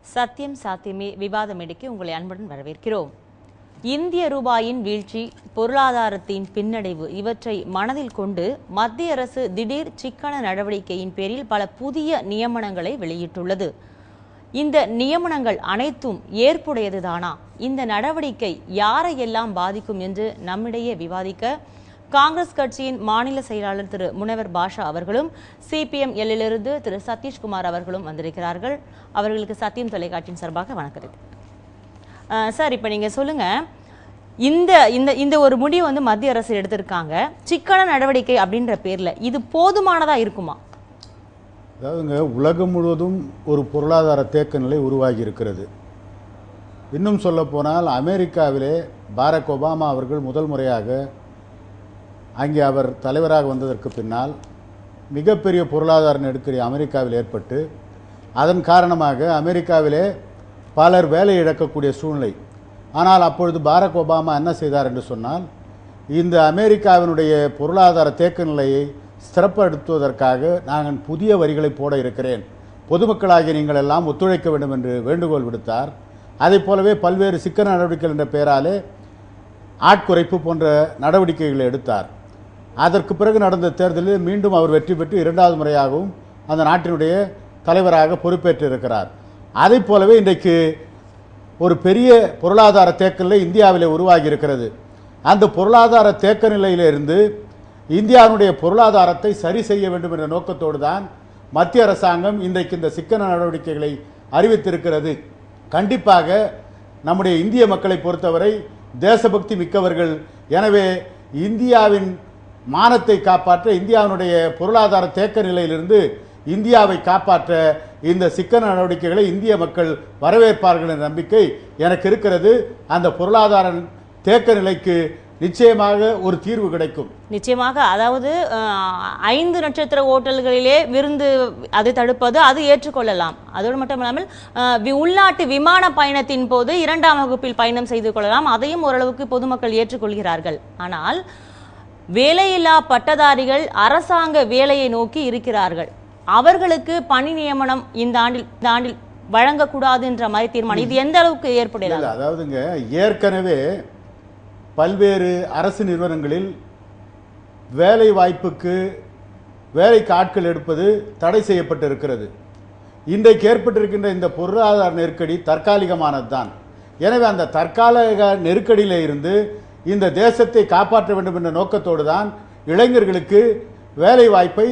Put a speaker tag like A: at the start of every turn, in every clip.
A: சத்தியம் சாத்தியமே விவாத மேடைக்கு உங்களை அன்புடன் வரவேற்கிறோம். இந்திய ரூபாயின் வீழ்ச்சி, பொருளாதாரத்தின் பின்னடைவு இவற்றை மனதில் கொண்டு மத்திய அரசு திடீர் சிக்கன நடவடிக்கையின் பேரில் பல புதிய நியமனங்களை வெளியிட்டுள்ளது. இந்த நியமனங்கள் அனைத்தும் ஏற்புடையதுதானா? இந்த நடவடிக்கை யாரையெல்லாம் பாதிக்கும் என்று நம்மிடையே விவாதிக்க காங்கிரஸ் கட்சியின் மாநில செயலாளர் திரு முனைவர் பாஷா அவர்களும் சிபிஎம் எல்லிலிருந்து திரு சதீஷ்குமார் அவர்களும் வந்திருக்கிறார்கள். அவர்களுக்கு சத்தியம் தொலைக்காட்சியின் சார்பாக வணக்கம். சார், இப்போ நீங்கள் சொல்லுங்கள், இந்த ஒரு முடிவு வந்து மத்திய அரசு எடுத்திருக்காங்க, சிக்கன நடவடிக்கை அப்படின்ற பேரில் இது போதுமானதாக இருக்குமா?
B: அதாவதுங்க, உலகம் முழுவதும் ஒரு பொருளாதார தேக்க நிலை உருவாகி இருக்கிறது. இன்னும் சொல்ல போனால் அமெரிக்காவிலே பாரக் ஒபாமா அவர்கள் முதல் முறையாக அங்கே அவர் தலைவராக வந்ததற்கு பின்னால் மிகப்பெரிய பொருளாதார நெருக்கடி அமெரிக்காவில் ஏற்பட்டு அதன் காரணமாக அமெரிக்காவிலே பலர் வேலை இழக்கக்கூடிய சூழ்நிலை. ஆனால் அப்பொழுது பாரக் ஒபாமா என்ன செய்தார் என்று சொன்னால், இந்த அமெரிக்காவினுடைய பொருளாதார தேக்க நிலையை ஸ்திரப்படுத்துவதற்காக நான் புதிய வரிகளை போட இருக்கிறேன், பொதுமக்களாகிய நீங்கள் எல்லாம் ஒத்துழைக்க வேண்டும் என்று வேண்டுகோள் விடுத்தார். அதை போலவே பல்வேறு சிக்கன நடவடிக்கைகள் என்ற பெயராலே ஆட்குறைப்பு போன்ற நடவடிக்கைகளை எடுத்தார். அதற்கு பிறகு நடந்த தேர்தலில் மீண்டும் அவர் வெற்றி பெற்று இரண்டாவது முறையாகவும் அந்த நாட்டினுடைய தலைவராக பொறுப்பேற்றிருக்கிறார். அதை போலவே இன்றைக்கு ஒரு பெரிய பொருளாதார தேக்க நிலை இந்தியாவிலே உருவாகி இருக்கிறது. அந்த பொருளாதார தேக்க நிலையிலிருந்து இந்தியாவுடைய பொருளாதாரத்தை சரி செய்ய வேண்டும் என்ற நோக்கத்தோடு தான் மத்திய அரசாங்கம் இன்றைக்கு இந்த சிக்கன நடவடிக்கைகளை அறிவித்திருக்கிறது. கண்டிப்பாக நம்முடைய இந்திய மக்களை பொறுத்தவரை தேசபக்தி மிக்கவர்கள். எனவே இந்தியாவின் மானத்தை காப்பாற்ற, இந்தியாவினுடைய பொருளாதார தேக்க நிலையிலிருந்து இந்தியாவை காப்பாற்ற இந்த சிக்கன நடவடிக்கைகளை இந்திய மக்கள் வரவேற்பார்கள் என்ற நம்பிக்கை எனக்கு இருக்கிறது. அந்த பொருளாதார தேக்க நிலைக்கு நிச்சயமாக ஒரு தீர்வு கிடைக்கும்.
A: நிச்சயமாக. அதாவது 5 நட்சத்திர ஓட்டல்களிலே விருந்து அதை தடுப்பது அது ஏற்றுக்கொள்ளலாம். அதோடு மட்டும் இல்லாமல் உள்நாட்டு விமான பயணத்தின் போது 2ஆம் வகுப்பில் பயணம் செய்து கொள்ளலாம், அதையும் ஓரளவுக்கு பொதுமக்கள் ஏற்றுக்கொள்கிறார்கள். ஆனால் வேலையில்லா பட்டதாரிகள் அரசாங்க வேலையை நோக்கி இருக்கிறார்கள், அவர்களுக்கு பணி நியமனம் இந்த ஆண்டில் வழங்கக்கூடாது என்ற மாதிரி தீர்மானம் இது எந்த அளவுக்கு ஏற்புடையது?
B: அதாவதுங்க, ஏற்கனவே பல்வேறு அரசு நிறுவனங்களில் வேலை வாய்ப்புக்கு வேலைக்கு ஆட்கள் எடுப்பது தடை செய்யப்பட்டிருக்கிறது. இன்றைக்கு ஏற்பட்டிருக்கின்ற இந்த பொருளாதார நெருக்கடி தற்காலிகமானது தான். எனவே அந்த தற்காலிக நெருக்கடியில இருந்து இந்த தேசத்தை காப்பாற்ற வேண்டும் என்ற நோக்கத்தோடு தான் இளைஞர்களுக்கு வேலை வாய்ப்பை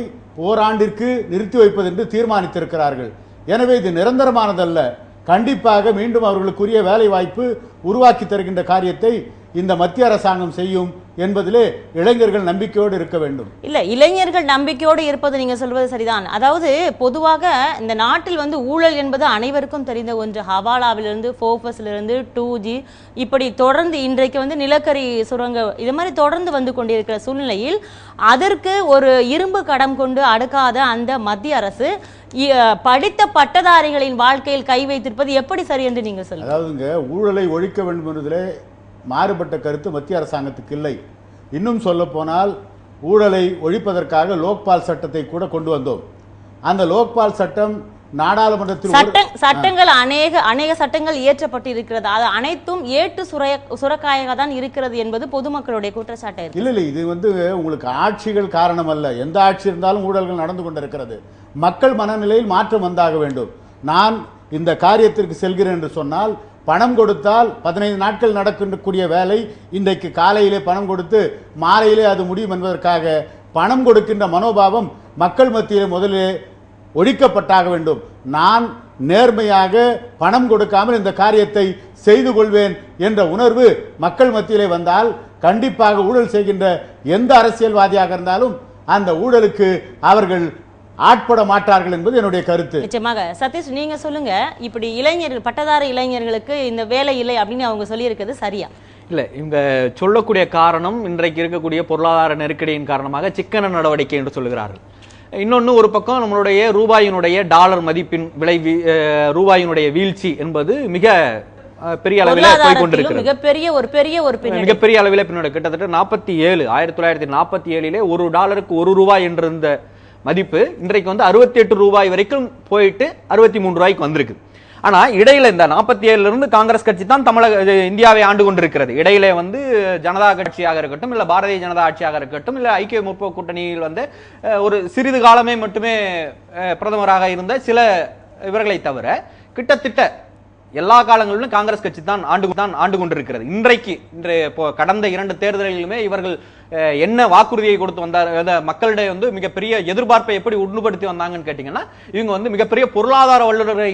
B: ஓராண்டிற்கு நிறுத்தி வைப்பது என்று தீர்மானித்திருக்கிறார்கள். எனவே இது நிரந்தரமானதல்ல. கண்டிப்பாக மீண்டும் அவர்களுக்குரிய வேலை வாய்ப்பு உருவாக்கி தருகின்ற காரியத்தை இந்த மத்திய அரசாங்கம் செய்யும் என்பதிலே இளைஞர்கள் நம்பிக்கையோடு இருக்க வேண்டும்.
A: இல்ல, இளைஞர்கள் நம்பிக்கையோடு இருப்பது நீங்க சொல்வது சரிதான். அதாவது பொதுவாக இந்த நாட்டில் வந்து ஊழல் என்பது அனைவருக்கும் தெரிந்த ஒன்று. ஹவாலாவிலிருந்து, ஃபோபஸ்லிருந்து 2G இப்படி தொடர்ந்து இன்றைக்கு வந்து நிலக்கரி சுரங்க இது மாதிரி தொடர்ந்து வந்து கொண்டிருக்கிற சூழ்நிலையில் அதற்கு ஒரு இரும்பு கடம் கொண்டு அடுக்காத அந்த மத்திய அரசு படித்த பட்டதாரிகளின் வாழ்க்கையில் கை வைத்திருப்பது எப்படி சரி என்று நீங்க சொல்லுங்க.
B: அதாவதுங்க, ஊழலை ஒழிக்க வேண்டும் என்பதிலே மாறுபட்ட கருத்து மத்திய அரசாங்கத்துக்கு இல்லை. இன்னும் சொல்ல போனால் ஊழலை ஒழிப்பதற்காக லோக்பால் சட்டத்தை கூட கொண்டு வந்தோம். அந்த லோக்பால் சட்டம் நாடாளுமன்றத்தில்
A: சட்டங்கள் அநேக சட்டங்கள் இயற்றப்பட்டு இருக்கிறது, அது அனைத்தும் ஏட்டு சுரக்காயாக தான் இருக்கிறது என்பது பொதுமக்களுடைய குற்றச்சாட்டு.
B: இல்லை, இது வந்து உங்களுக்கு ஆட்சிகள் காரணம் அல்ல. எந்த ஆட்சி இருந்தாலும் ஊழல்கள் நடந்து கொண்டிருக்கிறது. மக்கள் மனநிலையில் மாற்றம் வந்தாக வேண்டும். நான் இந்த காரியத்திற்கு செல்கிறேன் என்று சொன்னால் பணம் கொடுத்தால் 15 நாட்கள் நடக்கக்கூடிய வேலை இன்றைக்கு காலையிலே பணம் கொடுத்து மாலையிலே அது முடியும் என்பதற்காக பணம் கொடுக்கின்ற மனோபாவம் மக்கள் மத்தியிலே முதலிலே ஒழிக்கப்பட்டாக வேண்டும். நான் நேர்மையாக பணம் கொடுக்காமல் இந்த காரியத்தை செய்து கொள்வேன் என்ற உணர்வு மக்கள் மத்தியிலே வந்தால் கண்டிப்பாக ஊழல் செய்கின்ற எந்த அரசியல்வாதியாக இருந்தாலும் அந்த ஊழலுக்கு அவர்கள் ஆட்பட மாட்டார்கள் என்பது என்னுடைய கருத்து.
A: நிச்சயமாக. சதீஷ், நீங்க சொல்லுங்க, இப்படி இளைஞர்கள் பட்டதாரி இளைஞர்களுக்கு இந்த வேலை இல்லை அப்படின்னு அவங்க சொல்லி இருக்கிறது சரியா?
C: இல்லை, இவங்க சொல்லக்கூடிய காரணம் இன்றைக்கு இருக்கக்கூடிய பொருளாதார நெருக்கடியின் காரணமாக சிக்கன நடவடிக்கை என்று சொல்லுகிறார்கள். இன்னொன்று, ஒரு பக்கம் நம்மளுடைய ரூபாயினுடைய டாலர் மதிப்பின் ரூபாயினுடைய வீழ்ச்சி என்பது மிக பெரிய அளவில் போய் கொண்டிருக்கிறது. மிகப்பெரிய அளவில் பின்னோட கிட்டத்தட்ட 1947 ஒரு டாலருக்கு $1 என்றிருந்த மதிப்பு இன்றைக்கு வந்து 68 ரூபாய் வரைக்கும் போயிட்டு 63 ரூபாய்க்கு வந்திருக்கு. ஆனா இடையில இந்த 47 இருந்து காங்கிரஸ் கட்சி தான் இந்தியாவை ஆண்டு கொண்டிருக்கிறது. இடையில வந்து ஜனதா கட்சியாக இருக்கட்டும், இல்ல பாரதிய ஜனதா ஆட்சியாக இருக்கட்டும், இல்ல ஐக்கிய முற்போக்கு கூட்டணியில் வந்து ஒரு சிறிது காலமே மட்டுமே பிரதமராக இருந்த சில இவர்களை தவிர கிட்டத்தட்ட எல்லா காலங்களிலும் காங்கிரஸ் கட்சி தான் ஆண்டு கொண்டிருக்கிறது. இன்றைய கடந்த 2 தேர்தல்களிலுமே இவர்கள் என்ன வாக்குறுதியை கொடுத்து வந்தார், மக்களிடையே வந்து மிகப்பெரிய எதிர்பார்ப்பை எப்படி உண்மைப்படுத்தி வந்தாங்கன்னு கேட்டீங்கன்னா, இவங்க வந்து மிகப்பெரிய பொருளாதார வல்லுநரை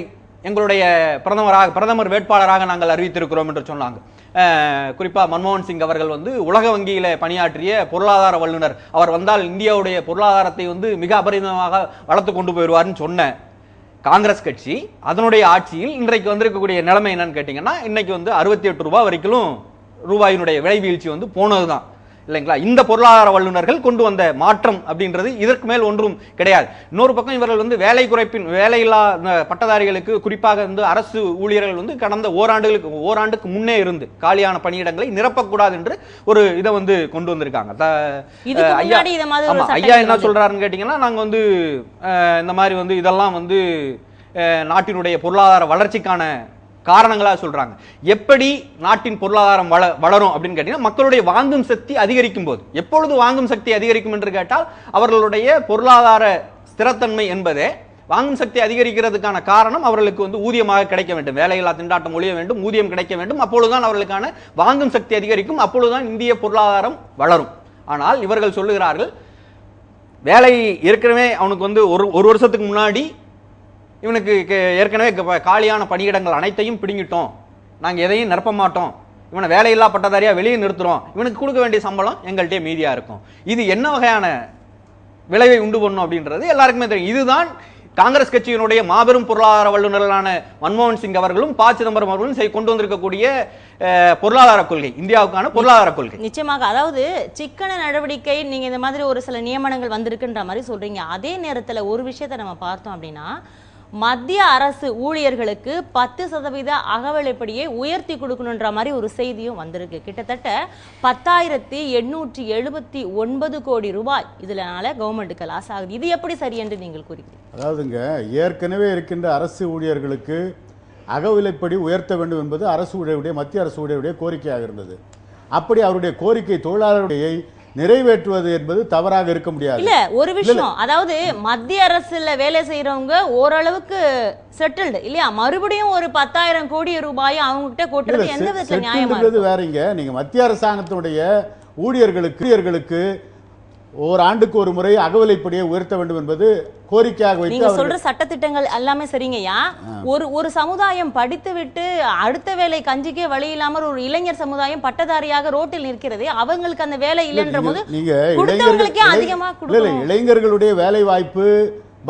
C: எங்களுடைய பிரதமர் வேட்பாளராக நாங்கள் அறிவித்திருக்கிறோம் என்று சொன்னாங்க. குறிப்பா மன்மோகன் சிங் அவர்கள் வந்து உலக வங்கியில பணியாற்றிய பொருளாதார வல்லுநர், அவர் வந்தால் இந்தியாவுடைய பொருளாதாரத்தை வந்து மிக அபரிதமாக வளர்த்து கொண்டு போயிடுவார்னு சொன்ன காங்கிரஸ் கட்சி அதனுடைய ஆட்சியில் இன்றைக்கு வந்திருக்கக்கூடிய நிலைமை என்னன்னு கேட்டீங்கன்னா, இன்னைக்கு வந்து 68 ரூபாய் வரைக்கும் ரூபாயினுடைய விலை வீழ்ச்சி வந்து போனதுதான் இல்லைங்களா. இந்த பொருளாதார வல்லுநர்கள் கொண்டு வந்த மாற்றம் அப்படின்றது இதற்கு மேல் ஒன்றும் கிடையாது. இன்னொரு பக்கம் இவர்கள் வந்து வேலையில்லா பட்டதாரிகளுக்கு, குறிப்பாக வந்து அரசு ஊழியர்கள் வந்து கடந்த ஓராண்டுக்கு முன்னே இருந்து காலியான பணியிடங்களை நிரப்பக்கூடாது என்று ஒரு இதை வந்து கொண்டு வந்திருக்காங்க. ஐயா என்ன சொல்றாருன்னு கேட்டீங்கன்னா, நாங்க வந்து இந்த மாதிரி வந்து இதெல்லாம் வந்து நாட்டினுடைய பொருளாதார வளர்ச்சிக்கான காரணங்களா சொல்றாங்க. எப்படி நாட்டின் பொருளாதாரம் வளரும் அப்படின்னு கேட்டீங்கன்னா, மக்களுடைய வாங்கும் சக்தி அதிகரிக்கும் போது. எப்பொழுது வாங்கும் சக்தி அதிகரிக்கும் என்று கேட்டால், அவர்களுடைய பொருளாதார ஸ்திரத்தன்மை என்பதே வாங்கும் சக்தி அதிகரிக்கிறதுக்கான காரணம் அவர்களுக்கு வந்து ஊதியமாக கிடைக்க வேண்டும், வேலையில்லா திண்டாட்டம் ஒழிய வேண்டும், ஊதியம் கிடைக்க வேண்டும். அப்பொழுதுதான் அவர்களுக்கான வாங்கும் சக்தி அதிகரிக்கும், அப்பொழுதுதான் இந்திய பொருளாதாரம் வளரும். ஆனால் இவர்கள் சொல்லுகிறார்கள், வேலை ஏற்கனவே அவனுக்கு வந்து ஒரு வருஷத்துக்கு முன்னாடி இவனுக்கு ஏற்கனவே காலியான பணியிடங்கள் அனைத்தையும் பிடுங்கிட்டோம், நாங்க எதையும் நிரப்ப மாட்டோம், இவனை வேலையில்லா பட்டதாரியா வெளியே நிறுத்துறோம், இவனுக்கு கொடுக்க வேண்டிய சம்பளம் எங்கள்கிட்ட மீதியா இருக்கும். இது என்ன வகையான விளைவை உண்டு பண்ணும் அப்படின்றது எல்லாருக்குமே தெரியும். இதுதான் காங்கிரஸ் கட்சியினுடைய மாபெரும் பொருளாதார வல்லுநர்களான மன்மோகன் சிங் அவர்களும் ப. சிதம்பரம் அவர்களும் கொண்டு வந்திருக்கக்கூடிய பொருளாதார கொள்கை, இந்தியாவுக்கான பொருளாதார கொள்கை.
A: நிச்சயமாக, அதாவது சிக்கன நடவடிக்கை, நீங்க இந்த மாதிரி ஒரு சில நியமனங்கள் வந்திருக்குன்ற மாதிரி சொல்றீங்க. அதே நேரத்துல ஒரு விஷயத்தை நம்ம பார்த்தோம் அப்படின்னா, மத்திய அரசு ஊழியர்களுக்கு 10% அகவிலைப்படியை உயர்த்தி கொடுக்கணுன்ற மாதிரி ஒரு செய்தியும் வந்திருக்கு. கிட்டத்தட்ட 10,879 கோடி ரூபாய் இதனால கவர்மெண்ட்டுக்கு லாஸ் ஆகுது. இது எப்படி சரி என்று நீங்கள் கூறுகிறீர்கள்?
B: அதாவதுங்க, ஏற்கனவே இருக்கின்ற அரசு ஊழியர்களுக்கு அகவிலைப்படி உயர்த்த வேண்டும் என்பது அரசு ஊழியருடைய, மத்திய அரசு ஊழியருடைய கோரிக்கையாக இருந்தது. அப்படி அவருடைய கோரிக்கை தொழிலாளருடைய நிறைவேற்றுவது என்பது தவறாக இருக்க முடியாது.
A: இல்ல, ஒரு விஷயம், அதாவது மத்திய அரசுல வேலை செய்யறவங்க ஓரளவுக்கு செட்டில்டு இல்லையா, மறுபடியும் ஒரு 10,000 கோடி ரூபாய் அவங்க கிட்ட கொட்டுறது எந்த விதத்துல நியாயமா இருக்கு?
B: வேறீங்க, நீங்க மத்திய அரசாங்கத்தினுடைய ஊழியர்களுக்கு ஓராண்டுக்கு ஒரு முறை அகவிலைப்படியை உயர்த்த வேண்டும் என்பது கோரிக்கையாக வைத்து
A: நீங்க சொல்ற சட்டத்திட்டங்கள் எல்லாமே சரிங்கய்யா. ஒரு சமுதாயம் படித்து விட்டு அடுத்த வேலை கஞ்சிக்கே வழி இல்லாமல் ஒரு இளைஞர் சமுதாயம் பட்டதாரியாக ரோட்டில் நிற்கிறது. அவங்களுக்கு அந்த வேலை இல்லைன்ற போது கொடுத்தவங்களுக்கே அதிகமா கொடுக்கணும்.
B: இளைஞர்களுடைய வேலை வாய்ப்பு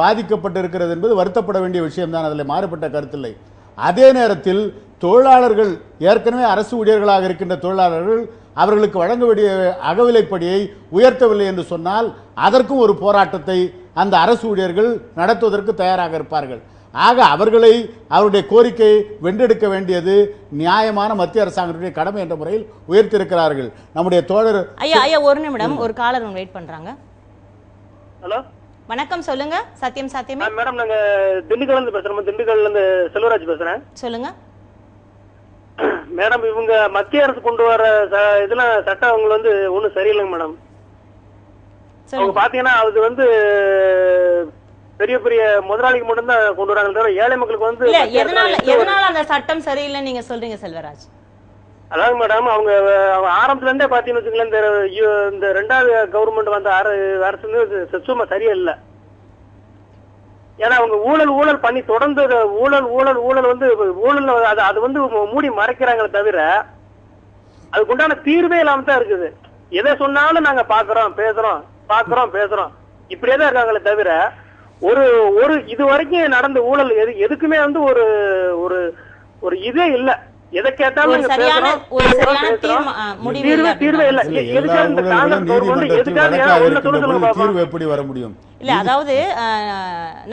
B: பாதிக்கப்பட்டிருக்கிறது என்பது வருத்தப்பட வேண்டிய விஷயம் தான், அதில் மாறுபட்ட கருத்தில்லை. அதே நேரத்தில் தொழிலாளர்கள், ஏற்கனவே அரசு ஊழியர்களாக இருக்கின்ற தொழிலாளர்கள், அவர்களுக்கு வழங்க வேண்டிய அகவிலைப்படியை உயர்த்தவில்லை என்று சொன்னால் அதற்கும் ஒரு போராட்டத்தை அந்த அரசு ஊழியர்கள் நடத்துவதற்கு தயாராக இருப்பார்கள். ஆக அவருடைய கோரிக்கையை வென்றெடுக்க வேண்டியது நியாயமான மத்திய அரசாங்கத்துடைய கடமை என்ற முறையில் உயர்த்தியிருக்கிறார்கள். நம்முடைய தோழர்
A: ஐயா ஒரு நிமிடம், ஒரு காலர் வெயிட் பண்றாங்க.
D: ஹலோ,
A: வணக்கம், சொல்லுங்க. சத்தியம் சாத்தியமே
D: மேடம், நாங்க திண்டுக்கல்ல இருந்து பேசுறோம். திண்டுக்கல்ல இருந்து செல்வராஜ் பேசுறேன்.
A: சொல்லுங்க
D: மேடம். இவங்க மத்திய அரசு கொண்டு வர இதெல்லாம் சட்டம் அவங்க வந்து ஒண்ணும் சரியில்லைங்க மேடம். அவங்க பாத்தீங்கன்னா அது வந்து பெரிய பெரிய முதலாளிக்கு மட்டும் தான் கொண்டு வராங்க, தவிர ஏழை மக்களுக்கு வந்து
A: எதனால அந்த சட்டம் சரியில்லைன்னு நீங்க சொல்றீங்க செல்வராஜ்?
D: அதாவது மேடம், அவங்க ஆரம்பத்துல இருந்தே பாத்தீங்கன்னு வச்சுக்கல, இந்த 2வது கவர்மெண்ட் வந்த அரசு சும்மா சரியா இல்லை. ஏன்னா அவங்க ஊழல் பண்ணி தொடர்ந்து ஊழல் வந்து அது வந்து மூடி மறைக்கிறாங்களே தவிர அதுக்குண்டான தீர்வே இல்லாம தான் இருக்குது. எதை சொன்னாலும் நாங்க பாக்குறோம் பேசுறோம் இப்படியேதான் இருக்காங்களே தவிர ஒரு இது வரைக்கும் நடந்த ஊழல் எதுக்குமே வந்து ஒரு இதே இல்ல. எதை கேட்டாலும் தீர்வே இல்ல.
B: எப்படி வர முடியும்?
A: இல்ல, அதாவது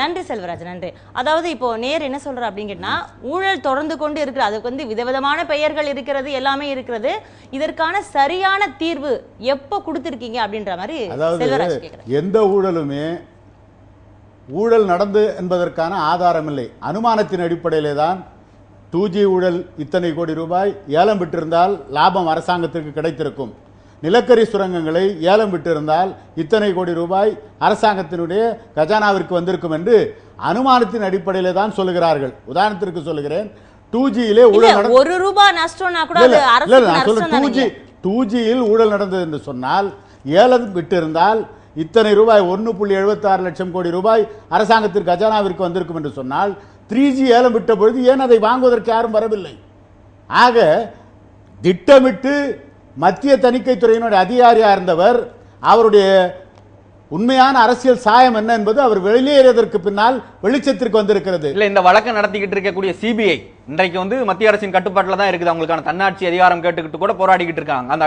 A: நன்றி செல்வராஜ், நன்றி. அதாவது இப்போ நேர் என்ன சொல்ற அப்படின்னு கேட்டா, ஊழல் தொடர்ந்து கொண்டு இருக்கிறது, அதுக்கு வந்து விதவிதமான பெயர்கள் இருக்கிறது, எல்லாமே இருக்கிறது. இதற்கான சரியான தீர்வு எப்ப கொடுத்திருக்கீங்க அப்படின்ற மாதிரி செல்வராஜ் கேக்குறாரு.
B: எந்த ஊழலுமே ஊழல் நடந்து என்பதற்கான ஆதாரம் இல்லை, அனுமானத்தின் அடிப்படையிலே தான் 2G ஊழல் இத்தனை கோடி ரூபாய் ஏலம் விட்டிருந்தால் லாபம் அரசாங்கத்திற்கு கிடைத்திருக்கும். நிலக்கரி சுரங்கங்களை ஏலம் விட்டிருந்தால் இத்தனை கோடி ரூபாய் அரசாங்கத்தினுடைய கஜானாவிற்கு வந்திருக்கும் என்று அனுமானத்தின் அடிப்படையில் தான் சொல்லுகிறார்கள். உதாரணத்திற்கு சொல்லுகிறேன், 2Gயிலே ஊழல்
A: ஒரு ரூபாய் நஷ்டம்னா கூட அது அரசுக்கு நஷ்டம் தானே.
B: 2Gயில் ஊழல் நடந்தது என்று சொன்னால், ஏலம் விட்டிருந்தால் இத்தனை ரூபாய் 1.76 லட்சம் கோடி ரூபாய் அரசாங்கத்திற்கு கஜானாவிற்கு வந்திருக்கும் என்று சொன்னால், 3G ஏலம் விட்ட பொழுது ஏன் அதை வாங்குவதற்கு யாரும் வரவில்லை? ஆக திட்டமிட்டு மத்திய தணிக்கை துறையினுடைய அதிகாரியாக இருந்தவர், அவருடைய உண்மையான அரசியல் சாயம் என்ன என்பது அவர் வெளியேறியதற்கு பின்னால் வெளிச்சத்திற்கு வந்திருக்கிறது.
C: இல்ல, இந்த வழக்கை நடத்திக்கிட்டு இருக்கக்கூடிய சிபிஐ இன்றைக்கு வந்து மத்திய அரசின் கட்டுப்பாட்டில் தான் இருக்குது. அவங்களுக்கான தன்னாட்சி அதிகாரம் கேட்டுக்கிட்டு கூட போராடிக்கிட்டு இருக்காங்க. அந்த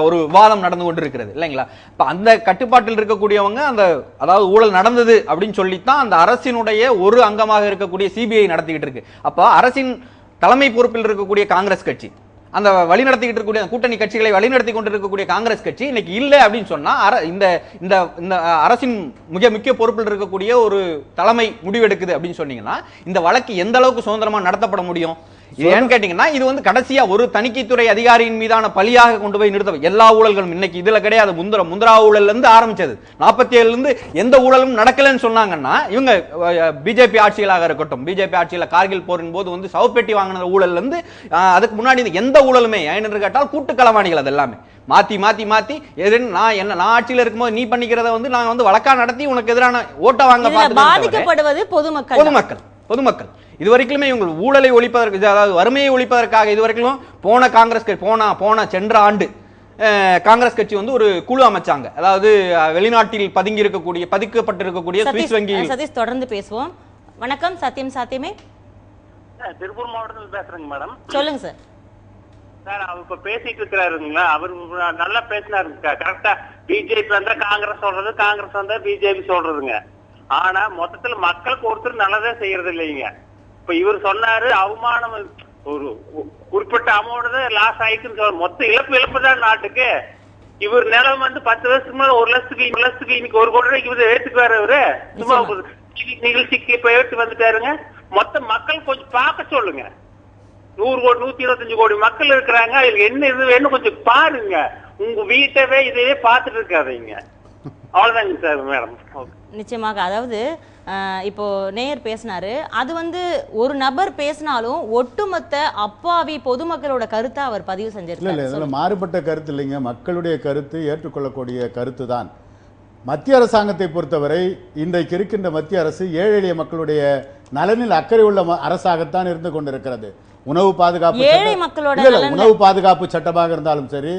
C: ஒரு வாதம் நடந்து கொண்டு இருக்கிறது இல்லைங்களா? இப்ப அந்த கட்டுப்பாட்டில் இருக்கக்கூடியவங்க அந்த அதாவது ஊழல் நடந்தது அப்படின்னு சொல்லித்தான் அந்த அரசினுடைய ஒரு அங்கமாக இருக்கக்கூடிய சிபிஐ நடத்திக்கிட்டு இருக்கு. அப்ப அரசின் தலைமை பொறுப்பில் இருக்கக்கூடிய காங்கிரஸ் கட்சி, அந்த வழி நடத்திக்கிட்டு இருக்கக்கூடிய கூட்டணி கட்சிகளை வழிநடத்தி கொண்டு இருக்கக்கூடிய காங்கிரஸ் கட்சி இன்னைக்கு இல்லை அப்படின்னு சொன்னா இந்த இந்த அரசின் மிக முக்கிய பொறுப்பில் இருக்கக்கூடிய ஒரு தலைமை முடிவெடுக்குது அப்படின்னு சொன்னீங்கன்னா இந்த வழக்கு எந்த அளவுக்கு சுதந்திரமா நடத்தப்பட முடியும்? ஏன்னு கேட்டீங்கன்னா இது வந்து கடைசியா ஒரு தணிக்கைத்துறை அதிகாரியின் மீதான பழியாக கொண்டு போய் நிறுத்த எல்லா ஊழல்களும் இன்னைக்கு இதுல கிடையாது. முந்திரா ஊழல்ல இருந்து ஆரம்பிச்சது 47ல இருந்து எந்த ஊழலும் நடக்கலன்னு சொன்னாங்கன்னா இவங்க பிஜேபி ஆட்சிகளாக இருக்கட்டும், பிஜேபி ஆட்சியில கார்கில் போரின் போது வந்து சவப்பெட்டி வாங்கின ஊழல்ல இருந்து அதுக்கு முன்னாடி எந்த ஊழலுமே ஏன்னு கேட்டால் கூட்டு களவாணிகள் அது எல்லாமே மாத்தி மாத்தி மாத்தி நான் ஆட்சியில இருக்கும்போது நீ பண்ணிக்கிறத வந்து நாங்க வந்து வழக்கா நடத்தி உனக்கு எதிரான ஓட்ட வாங்க
A: பாதிக்கப்படுவது
C: பொதுமக்கள். இதுவரைக்குமே இவங்க ஊழலை ஒழிப்பதற்கு, அதாவது வறுமையை ஒழிப்பதற்காக இதுவரைக்கும் சென்ற ஆண்டு காங்கிரஸ் கட்சி வந்து ஒரு குழு அமைச்சாங்க. அதாவது வெளிநாட்டில் பதிக்கப்பட்டிருக்கக்கூடிய சுவிஸ் வங்கி.
A: சதீஷ், தொடர்ந்து பேசுவோம். வணக்கம். சத்தியம் சாத்தியமே
D: திருப்பூர் மாவட்டத்தில் பேசுறேங்க மேடம்.
A: சொல்லுங்க சார்.
D: சார், அவர் இப்ப பேசிட்டு இருக்கிறாருங்களா, அவர் நல்லா பேசினாருங்க. கரெக்டா பிஜேபி வந்தா காங்கிரஸ் சொல்றது, காங்கிரஸ் வந்தா பிஜேபி சொல்றதுங்க. ஆனா மொத்தத்துல மக்களுக்கு ஒருத்தர் நல்லதே செய்யறது இல்லைங்க. இப்ப இவர் சொன்னாரு அவமானம், ஒரு குறிப்பிட்ட அமௌண்ட் தான் லாஸ் ஆயிடுச்சுன்னு சொல்ற, மொத்த இழப்பு தான் நாட்டுக்கு. இவர் நிலம் வந்து 10 வருஷத்துக்கு மேல 1 லட்சத்துக்கு இன்னைக்கு 1 கோடி ரூபாய்க்கு இவர் ஏத்துக்குவாரு. அவரு சும்மா நிகழ்ச்சிக்கு இப்ப ஏற்று வந்துட்டாருங்க. மொத்த மக்கள் கொஞ்சம் பார்க்க சொல்லுங்க. 100 கோடி 125 கோடி மக்கள் இருக்கிறாங்க. இதுல என்ன இது வேணும் கொஞ்சம் பாருங்க. உங்க வீட்டவே இதையே பார்த்துட்டு இருக்காதீங்க. அவ்வளவுதாங்க சார் மேடம்.
A: நிச்சயமாக. அதாவது இப்போ நேயர் பேசினாரு, அது வந்து ஒரு நபர் பேசினாலும் ஒட்டுமொத்த அப்பாவி பொதுமக்களோட கருத்தை அவர் பதிவு செஞ்சிருக்காரு.
B: இல்ல, மாறுபட்ட கருத்து இல்லைங்க, மக்களுடைய கருத்து ஏற்றுக்கொள்ளக்கூடிய கருத்து தான். மத்திய அரசாங்கத்தை பொறுத்தவரை இன்றைக்கு இருக்கின்ற மத்திய அரசு ஏழை எளிய மக்களுடைய நலனில் அக்கறை உள்ள அரசாகத்தான் இருந்து கொண்டிருக்கிறது. உணவு பாதுகாப்பு சட்டமாக இருந்தாலும் சரி,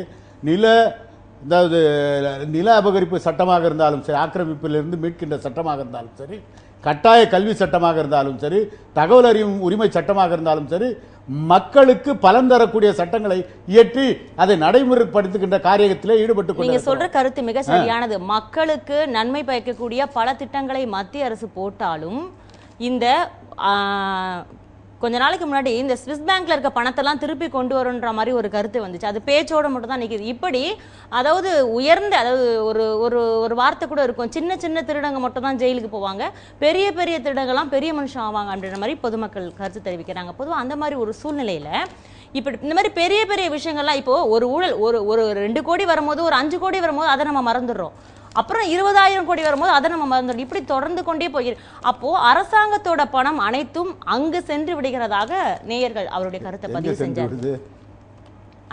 B: நில அபகரிப்பு சட்டமாக இருந்தாலும் சரி, ஆக்கிரமிப்பிலிருந்து மீட்கின்ற சட்டமாக இருந்தாலும் சரி, கட்டாய கல்வி சட்டமாக இருந்தாலும் சரி, தகவல் அறியும் உரிமை சட்டமாக இருந்தாலும் சரி, மக்களுக்கு பலன் தரக்கூடிய சட்டங்களை இயற்றி அதை நடைமுறைப்படுத்துகின்ற காரியத்திலே ஈடுபட்டு
A: நீங்க சொல்ற கருத்து மிக சரியானது. மக்களுக்கு நன்மை பயக்கக்கூடிய பல திட்டங்களை மத்திய அரசு போட்டாலும் இந்த கொஞ்ச நாளைக்கு முன்னாடி இந்த ஸ்விஸ் பேங்க்ல இருக்க பணத்தெல்லாம் திருப்பி கொண்டு வரும்ன்ற மாதிரி ஒரு கருத்து வந்துச்சு. அது பேச்சோட மட்டும் தான் நிற்கிது. இப்படி அதாவது உயர்ந்த, அதாவது ஒரு ஒரு ஒரு வார்த்தை கூட இருக்கும், சின்ன சின்ன திருடங்க மட்டும் தான் ஜெயிலுக்கு போவாங்க, பெரிய பெரிய திருடங்கள்லாம் பெரிய மனுஷன் ஆவாங்க அப்படின்ற மாதிரி பொதுமக்கள் கருத்து தெரிவிக்கிறாங்க. பொதுவாக அந்த மாதிரி ஒரு சூழ்நிலையில இப்படி இந்த மாதிரி பெரிய பெரிய விஷயங்கள்லாம் இப்போ ஒரு ஊழல் ஒரு 2 கோடி வரும்போது, ஒரு 5 கோடி வரும்போது அதை நம்ம மறந்துடுறோம். அப்புறம் 20,000 கோடி வரும்போது அதை நம்ம மறந்துடும். இப்படி தொடர்ந்து கொண்டே போகிறோம். அப்போ அரசாங்கத்தோட பணம் அனைத்தும் அங்கு சென்று விடுகிறதாக நேயர்கள் அவருடைய கருத்தை பதிவு செஞ்சாரு.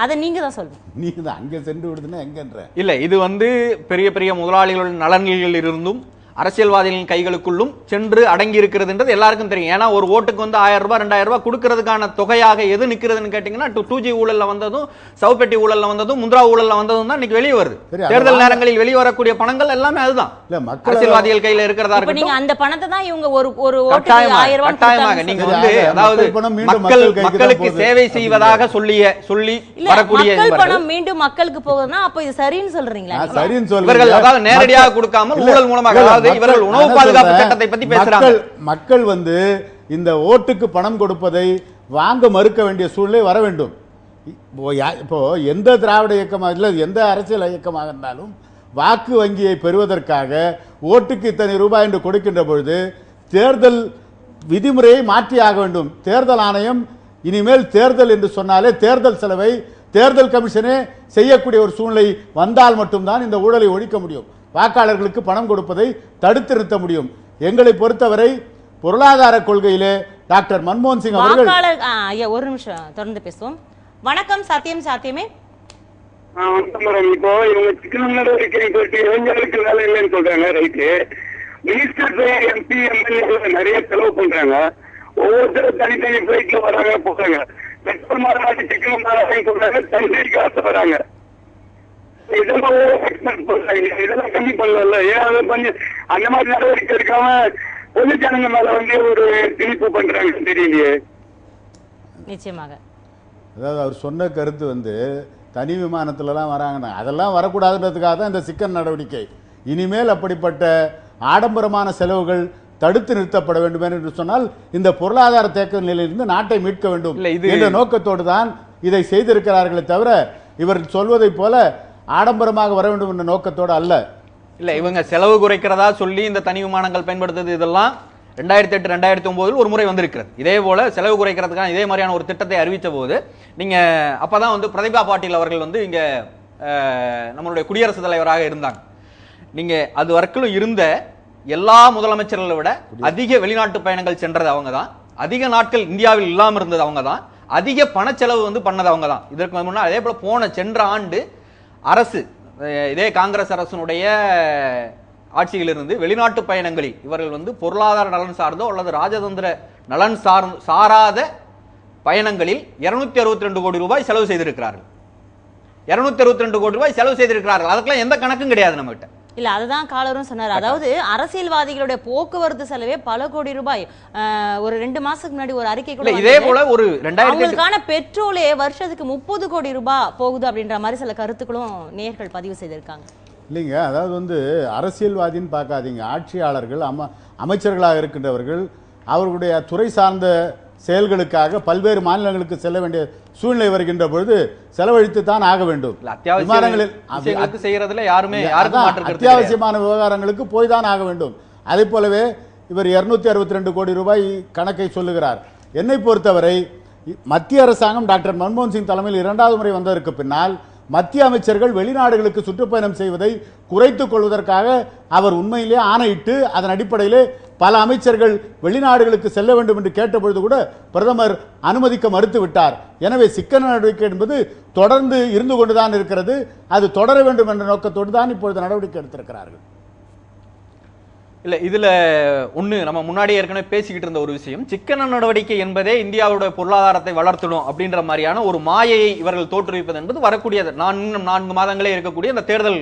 A: அதை நீங்க தான் சொல்லுங்க.
B: நீங்க தான் அங்க சென்று விடுதுன்னா எங்கன்ற
C: இல்ல, இது வந்து பெரிய பெரிய முதலாளிகளின் நலன்களில் இருந்தும் அரசியல்வாதிகளின் கைகளுக்குள்ளும் சென்று அடங்கி இருக்கிறதுன்றது எல்லாருக்கும் தெரியும். ஏன்னா ஒரு ஓட்டுக்கு வந்து 1000 ரூபாய் 2000 ரூபாய் கொடுக்கறதுக்கான தொகையாக எது நிற்கிறதுன்னு கேட்டீங்கன்னா 2G ஊழல்ல வந்ததும், சவப்பெட்டி ஊழல்ல வந்ததும், முந்திரா ஊழல்ல வந்ததும் தான் இன்னைக்கு வெளியே வருது. தேர்தல் நேரங்களில் வெளியே வரக்கூடிய பணங்கள் எல்லாமே அதுதான் அரசியல்வாதிகள் கையில இருக்கிறதா இருக்கு.
A: நீங்க அந்த பணத்தை தான் இவங்க ஒரு ஓட்டுக்கு 1000 ரூபாய்
C: கட்டாயமாக நீங்க வந்து அதாவது மக்களுக்கு சேவை செய்வதாக சொல்லி வரக்கூடிய
A: மக்கள் பணம் மீண்டும் மக்களுக்கு போகுதுன்னா அப்ப இது சரின்னு சொல்றீங்களா?
B: சரின்னு சொல்றீங்க.
C: இவர்கள் அதாவது நேரடியாக கொடுக்காமல் ஊழல் மூலமாக இவர்கள் உணவு பாதுகாப்பு சட்டத்தை பத்தி பேசுறாங்க.
B: மக்கள் வந்து இந்த ஓட்டுக்கு பணம் கொடுப்பதை வாங்க மறுக்க வேண்டிய சூழ்நிலை வர வேண்டும். இப்போ எந்த திராவிட இயக்கமாக இல்லை, எந்த அரசியல் இயக்கமாக இருந்தாலும் வாக்கு வங்கியை பெறுவதற்காக ஓட்டுக்கு இத்தனை ரூபாய் என்று கொடுக்கின்ற பொழுது தேர்தல் விதிமுறையை மாற்றி ஆக வேண்டும். தேர்தல் ஆணையம் இனிமேல் தேர்தல் என்று சொன்னாலே தேர்தல் செலவை தேர்தல் கமிஷனே செய்யக்கூடிய ஒரு சூழ்நிலை வந்தால் மட்டும்தான் இந்த ஊழலை ஒழிக்க முடியும். வாக்காளர்களுக்கு பணம் கொடுப்பதை தடுத்து நிறுத்த முடியும். எங்களை பொறுத்தவரை பொருளாதார கொள்கையிலே டாக்டர் மன்மோகன் சிங் அவர்கள்
A: ஒரு நிமிஷம் தொடர்ந்து பேசுவோம். வணக்கம். சாத்தியமே
E: இப்போ இவங்க சிக்கனம் நடவடிக்கை சொல்லிட்டு இளைஞர்களுக்கு வேலை இல்லைன்னு சொல்றாங்க. ரைட்டு. மினிஸ்டர் எம்பி எம்எல்ஏ நிறைய செலவு பண்றாங்க. ஒவ்வொருத்தரும் தனித்தனி பிளைட்ல வராங்க போறாங்க. பெட்ரோல் மாறாங்க, சிக்கனம் மாறாங்க சொல்றாங்க, தனித்தனி காசு வராங்க. இதெல்லாம் எக்ஸ்பெக்ட் பண்றாங்க. இதெல்லாம் கம்மி பண்ணல. ஏன் அதை பண்ணி அந்த மாதிரி நடவடிக்கை எடுக்காம பொது ஜனங்க மேல ஒரு திணிப்பு பண்றாங்க தெரியலையே.
A: நிச்சயமாக.
B: அதாவது அவர் சொன்ன கருத்து தனி விமானத்துலலாம் வராங்கன்னா அதெல்லாம் வரக்கூடாதுன்றதுக்காக தான் இந்த சிக்கன் நடவடிக்கை. இனிமேல் அப்படிப்பட்ட ஆடம்பரமான செலவுகள் தடுத்து நிறுத்தப்பட வேண்டும் என்று சொன்னால் இந்த பொருளாதார தேக்க நிலையிலிருந்து நாட்டை மீட்க வேண்டும் என்ற நோக்கத்தோடு தான் இதை செய்திருக்கிறார்களே தவிர இவர் சொல்வதை போல ஆடம்பரமாக வர வேண்டும் என்ற நோக்கத்தோடு அல்ல.
C: இல்ல, இவங்க செலவு குறைக்கிறதா சொல்லி இந்த தனி விமானங்கள் பயன்படுத்துறது இதெல்லாம் 2008 2009 ஒரு முறை வந்திருக்கிறது. இதே போல செலவு குறைக்கிறதுக்கான இதே மாதிரியான ஒரு திட்டத்தை அறிவித்த போது நீங்க அப்பதான் பிரதிபா பாட்டீல் அவர்கள் இங்க நம்மளுடைய குடியரசுத் தலைவராக இருந்தாங்க. நீங்க அது வரைக்கும் இருந்த எல்லா முதலமைச்சர்களை விட அதிக வெளிநாட்டு பயணங்கள் சென்றது அவங்க தான். அதிக நாட்கள் இந்தியாவில் இல்லாமல் இருந்தது அவங்க தான். அதிக பணச்செலவு பண்ணது அவங்க தான். இதற்கு முன்னாடி அதே போல சென்ற ஆண்டு அரசு இதே காங்கிரஸ் அரசனுடைய ஆட்சியிலிருந்து வெளிநாட்டு பயணங்களில் இவர்கள் பொருளாதார நலன் சார்ந்தோ அல்லது ராஜதந்திர நலன் சாராத பயணங்களில் 262 கோடி ரூபாய் செலவு செய்திருக்கிறார்கள். 262 கோடி ரூபாய் செலவு செய்திருக்கிறார்கள். அதுக்கெல்லாம் எந்த கணக்கும் கிடையாது நம்ம கிட்ட.
A: இல்ல, அதுதான் காலரும் சொன்னார். அதாவது அரசியல்வாதிகளுடைய போக்குவரத்து செலவே பல கோடி ரூபாய். ஒரு 2 மாசத்துக்கு முன்னாடி ஒரு அறிக்கை கூட
C: இதே போல ஒரு
A: 2000 பெட்ரோலே வருஷத்துக்கு 30 கோடி ரூபாய் போகுது அப்படின்ற மாதிரி சில கருத்துக்களும் நேயர்கள் பதிவு செய்திருக்காங்க.
B: இல்லைங்க, அதாவது அரசியல்வாதின்னு பார்க்காதீங்க. ஆட்சியாளர்கள் அமைச்சர்களாக இருக்கின்றவர்கள் அவர்களுடைய துறை சார்ந்த செயல்களுக்காக பல்வேறு மாநிலங்களுக்கு செல்ல வேண்டிய சூழ்நிலை வருகின்ற பொழுது செலவழித்து தான் ஆக வேண்டும். அத்தியாவசியமான விவகாரங்களுக்கு போய் தான் ஆக வேண்டும். அதே போலவே இவர் 262 கோடி ரூபாய் கணக்கை சொல்லுகிறார். என்னை பொறுத்தவரை மத்திய அரசாங்கம் டாக்டர் மன்மோகன் சிங் தலைமையில் 2வது முறை வந்ததற்கு பின்னால் மத்திய அமைச்சர்கள் வெளிநாடுகளுக்கு சுற்றுப்பயணம் செய்வதை குறைத்துக் கொள்வதற்காக அவர் உண்மையிலேயே ஆணையிட்டு அதன் அடிப்படையிலே பல அமைச்சர்கள் வெளிநாடுகளுக்கு செல்ல வேண்டும் என்று கேட்டபொழுது கூட பிரதமர் அனுமதிக்க மறுத்து விட்டார். எனவே சிக்கன நடவடிக்கை என்பது தொடர்ந்து இருந்து கொண்டுதான் இருக்கிறது. அது தொடர வேண்டும் என்ற நோக்கத்தோடு தான் இப்பொழுது நடவடிக்கை எடுத்திருக்கிறார்கள்.
C: இல்ல, இதுல ஒண்ணு நம்ம முன்னாடி ஏற்கனவே பேசிக்கிட்டு இருந்த ஒரு விஷயம், சிக்கன நடவடிக்கை என்பதே இந்தியாவுடைய பொருளாதாரத்தை வளர்த்தணும் அப்படின்ற மாதிரியான ஒரு மாயையை இவர்கள் தோற்றுவிப்பது என்பது வரக்கூடியது 4 மாதங்களே இருக்கக்கூடிய இந்த தேர்தல்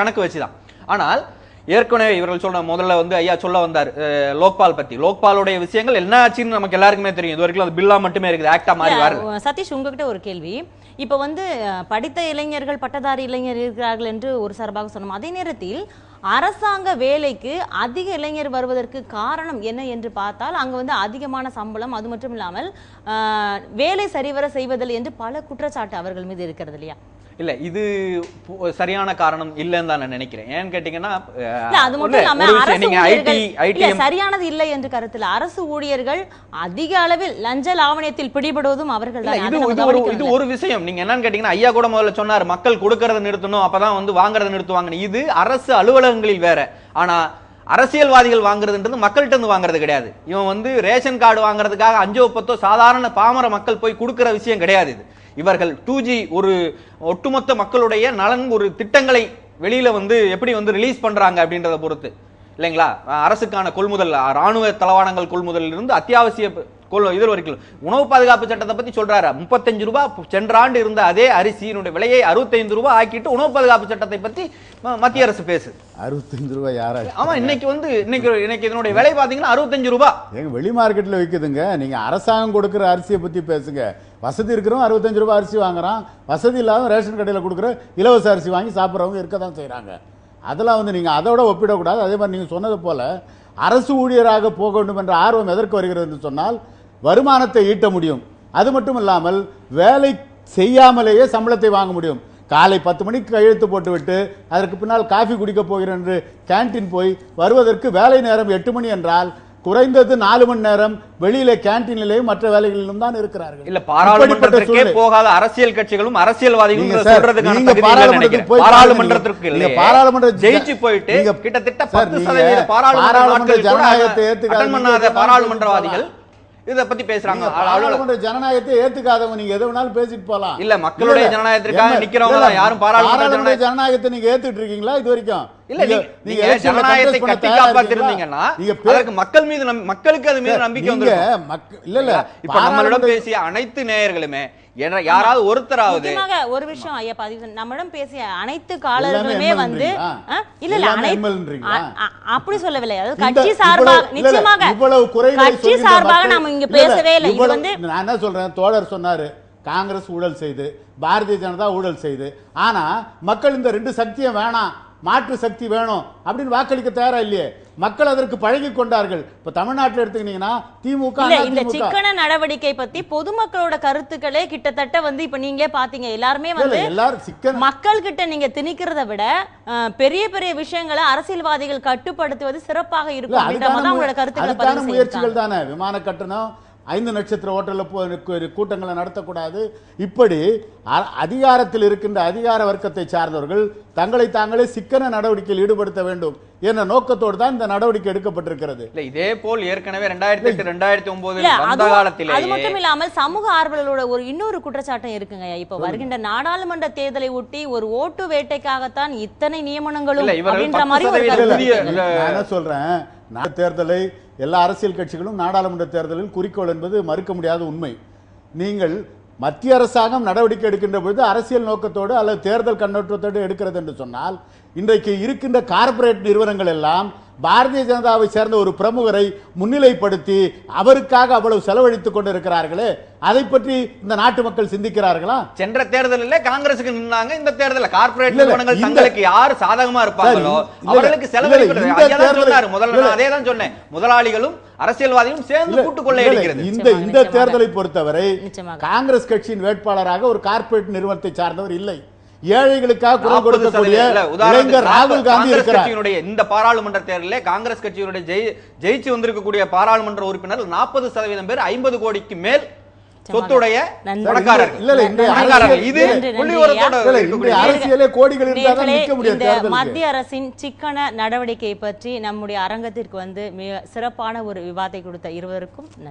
C: கணக்கு வச்சுதான். ஆனால் ஏற்கனவே இவர்கள் சொன்ன முதல்ல ஐயா சொல்ல வந்தார் லோக்பால் பத்தி. லோக்பாலுடைய விஷயங்கள் என்ன ஆச்சுன்னு நமக்கு எல்லாருக்குமே தெரியும். இது வரைக்கும் அது பில்லா மட்டுமே இருக்குது, ஆக்டா மாதிரி வரல.
A: சதீஷ், உங்ககிட்ட ஒரு கேள்வி. இப்ப படித்த இளைஞர்கள், பட்டதாரி இளைஞர் இருக்கிறார்கள் என்று ஒரு சார்பாக சொன்னோம். அதே நேரத்தில் அரசாங்க வேலைக்கு அதிக இளைஞர் வருவதற்கு காரணம் என்ன என்று பார்த்தால் அங்க அதிகமான சம்பளம், அது மட்டும் இல்லாமல் வேலை சரிவர செய்வதில்லை என்று பல குற்றச்சாட்டு அவர்கள் மீது இருக்கிறது இல்லையா?
C: இல்ல, இது சரியான காரணம் இல்லைன்னு தான் நான் நினைக்கிறேன். ஏன்னு கேட்டீங்கன்னா
A: அது மட்டும் இல்லாம சரியானது இல்லை என்று கருத்துல அரசு ஊழியர்கள் அதிக அளவில் லஞ்ச லாவணியத்தில் பிடிபடுவதும் அவர்கள் தான்.
C: இது ஒரு விஷயம். நீங்க என்னன்னு கேட்டீங்கன்னா ஐயா கூட முதல்ல சொன்னார் மக்கள் கொடுக்கறத நிறுத்தணும், அப்பதான் வாங்குறத நிறுத்துவாங்க. இது அரசு அலுவலகங்களில் வேற. ஆனா அரசியல்வாதிகள் வாங்குறதுன்றது மக்கள்கிட்ட இருந்து வாங்குறது கிடையாது. இவன் ரேஷன் கார்டு வாங்குறதுக்காக 5 10 சாதாரண பாமர மக்கள் போய் கொடுக்கிற விஷயம் கிடையாது. இது இவர்கள் 2G ஒரு ஒட்டுமொத்த மக்களுடைய நலன் ஒரு திட்டங்களை வெளியில எப்படி ரிலீஸ் பண்றாங்க அப்படின்றத பொறுத்து இல்லைங்களா? அரசுக்கான கொள்முதல், ராணுவ தளவாடங்கள் கொள்முதலில் இருந்து அத்தியாவசிய இது வரைக்கும் உணவு பாதுகாப்பு சட்டத்தை பத்தி சொல்றாரு. 35 ரூபாய் சென்ற ஆண்டு இருந்த அதே அரிசியினுடைய விலையை 65 ரூபாய் ஆக்கிட்டு உணவு பாதுகாப்பு சட்டத்தை பத்தி மத்திய அரசு பேசு.
B: 65 ரூபாய் யாரா?
C: ஆமா, இன்னைக்கு இதனுடைய விலை பாத்தீங்கன்னா 65 ரூபாய்.
B: எங்க வெளி மார்க்கெட்ல விற்குதுங்க. நீங்க அரசாங்கம் கொடுக்கிற அரிசியை பத்தி பேசுங்க. வசதி இருக்கிறவங்க 65 ரூபாய் அரிசி வாங்குறான், வசதி இல்லாத ரேஷன் கடையில் கொடுக்குற இலவச அரிசி வாங்கி சாப்பிட்றவங்க இருக்க தான் செய்கிறாங்க. அதெல்லாம் நீங்கள் அதோட ஒப்பிடக்கூடாது. அதே மாதிரி நீங்கள் சொன்னது போல அரசு ஊழியராக போக வேண்டும் என்ற ஆர்வம் எதற்கு வருகிறது என்று சொன்னால் வருமானத்தை ஈட்ட முடியும். அது மட்டும் இல்லாமல் வேலை செய்யாமலேயே சம்பளத்தை வாங்க முடியும். காலை 10 மணிக்கு கையெழுத்து போட்டுவிட்டு அதற்கு பின்னால் காஃபி குடிக்க போகிறேன் என்று கேன்டீன் போய் வருவதற்கு வேலை நேரம் 8 மணி என்றால் குறைந்தது 4 மணி நேரம் வெளியில கேண்டீனிலேயும் மற்ற வேலைகளிலும் தான் இருக்கிறார்கள்.
C: இல்ல பாராளுமன்றத்திற்கே போகாத அரசியல் கட்சிகளும் அரசியல்வாதிகளும் சொல்றதுக்கான தகுதி
B: பாராளுமன்றத்துக்கு
C: பாராளுமன்றத்திற்கு இல்ல
B: பாராளுமன்ற
C: ஜெயிச்சு போயிட்டு கிட்டத்தட்ட 10% பாராளுமன்ற ஜனநாயகத்தை ஏத்துக்காத பாராளுமன்றவாதிகள் இத பத்தி பேசுறாங்க.
B: பாராளுமன்ற ஜனநாயகத்தை ஏத்துக்காதவங்க நீங்க எதை வேணாலும் பேசிட்டு போலாம்.
C: இல்ல மக்களுடைய ஜனநாயகத்திற்காக நிக்கிறவங்க யாரும் பாராளுமன்ற
B: ஜனநாயகத்தை நீங்க ஏத்துட்டு இருக்கீங்களா இது வரைக்கும்?
C: இல்ல நீங்க ஜனநாயகத்தை கட்டி காப்பாத்திருந்தீங்கன்னா அதற்கு மக்கள் மீது மக்களுக்கு அது மீது நம்பிக்கை வந்திருக்கும்.
B: இல்ல இல்ல
C: இப்ப நம்மளிடம் பேசிய அனைத்து நேயர்களுமே யாராவது ஒருத்தராவது
A: ஒரு விஷயம் ஐயா பதிவு நம்மிடம் பேசிய அனைத்து காலர்களுமே வந்து இல்ல இல்ல அப்படி சொல்லவில்லை. அதாவது கட்சி சார்பாக நிச்சயமாக கட்சி சார்பாக நாம இங்க பேசவே இல்லை. இது வந்து
B: நான் என்ன சொல்றேன், தோழர் சொன்னாரு காங்கிரஸ் ஊழல் செய்து பாரதிய ஜனதா ஊழல் செய்து, ஆனா மக்கள் இந்த 2 சக்தியும் வேணாம் மாற்று சக்தி வேணும் அப்படின்னு வாக்களிக்க தயாரா இல்லையே. மக்கள் அதற்கு பழகி கொண்டார்கள். இப்ப தமிழ்நாட்டில் எடுத்துக்கிட்டீங்கன்னா திமுக
A: இந்த சிக்கன நடவடிக்கை பத்தி பொதுமக்களோட கருத்துக்களே கிட்டத்தட்ட வந்து இப்ப நீங்களே பாத்தீங்க எல்லாருமே வந்து மக்கள் கிட்ட நீங்க திணிக்கிறத விட பெரிய பெரிய விஷயங்களை அரசியல்வாதிகள் கட்டுப்படுத்துவது சிறப்பாக இருக்கும் அப்படின்ற உங்களோட கருத்துக்களை
B: முயற்சிகள் தானே. விமான கட்டணம் 5 நட்சத்திர ஹோட்டல்ல கூட்டங்களை நடத்தக்கூடாது. இப்படி அதிகாரத்தில் இருக்கின்ற அதிகார வர்க்கத்தை சார்ந்தவர்கள் தங்களை தாங்களே சிக்கன நடவடிக்கையில் ஈடுபடுத்த வேண்டும் என்ற நோக்கத்தோடு தான் இந்த நடவடிக்கை எடுக்கப்பட்டிருக்கிறது.
C: இதே போல் ஏற்கனவே 2008 2009 வந்த காலத்திலே
A: அது மட்டும் இல்லாமல் சமூக ஆர்வலர்களோட ஒரு இன்னொரு குற்றச்சாட்டம் இருக்குங்க. இப்ப வருகின்ற நாடாளுமன்ற தேர்தலை ஒட்டி ஒரு ஓட்டு வேட்டைக்காகத்தான் இத்தனை நியமனங்களும் அப்படின்ற மாதிரி
B: என்ன சொல்றேன், தேர்தலை எல்லா அரசியல் கட்சிகளும் நாடாளுமன்ற தேர்தலில் குறிக்கோள் என்பது மறுக்க முடியாத உண்மை. நீங்கள் மத்திய அரசாங்கம் நடவடிக்கை எடுக்கின்ற பொழுது அரசியல் நோக்கத்தோடு அல்லது தேர்தல் கண்ணோட்டத்தோடு எடுக்கிறது என்று சொன்னால், இன்றைக்கு இருக்கின்ற கார்ப்பரேட் நிறுவனங்கள் எல்லாம் பாரதிய ஜனதாவை சேர்ந்த ஒரு பிரமுகரை முன்னிலைப்படுத்தி அவருக்காக அவ்வளவு செலவழித்துக் கொண்டிருக்கிறார்களே, அதை பற்றி இந்த நாட்டு மக்கள் சிந்திக்கிறார்களா?
C: சென்ற தேர்தலில் காங்கிரசுக்கு நின்னாங்க, இந்த தேர்தலில் கார்ப்பரேட் நிறுவனங்கள் தங்களுக்கு யார் சாதகமா இருப்பாங்களோ அவர்களுக்கு செலவழிக்கிறது. முதல்ல அதே தான் சொன்னேன், முதலாளிகளும் அரசியல்வாதிகளும் சேர்ந்து கூட்டு கொள்ளையடிக்கிறது.
B: இந்த தேர்தலை பொறுத்தவரை காங்கிரஸ் கட்சியின் வேட்பாளராக ஒரு கார்ப்பரேட் நிறுவனத்தை சார்ந்தவர் இல்லை. ஏழைகளுக்காக குரல் கொடுக்கக்கூடிய இளைஞர் ராகுல் காந்தி இருக்கிறார்.
C: இந்த பாராளுமன்ற தேர்தலில் காங்கிரஸ் கட்சியினுடைய ஜெயிச்சு வந்திருக்கக்கூடிய பாராளுமன்ற உறுப்பினர் 40% பேர் 50 கோடிக்கு மேல் சொத்துடைய
A: மத்திய அரசின் சிக்கன நடவடிக்கை பற்றி நம்முடைய அரங்கத்திற்கு வந்து மிக சிறப்பான ஒரு விவாதத்தை கொடுத்த இருவருக்கும் நன்றி.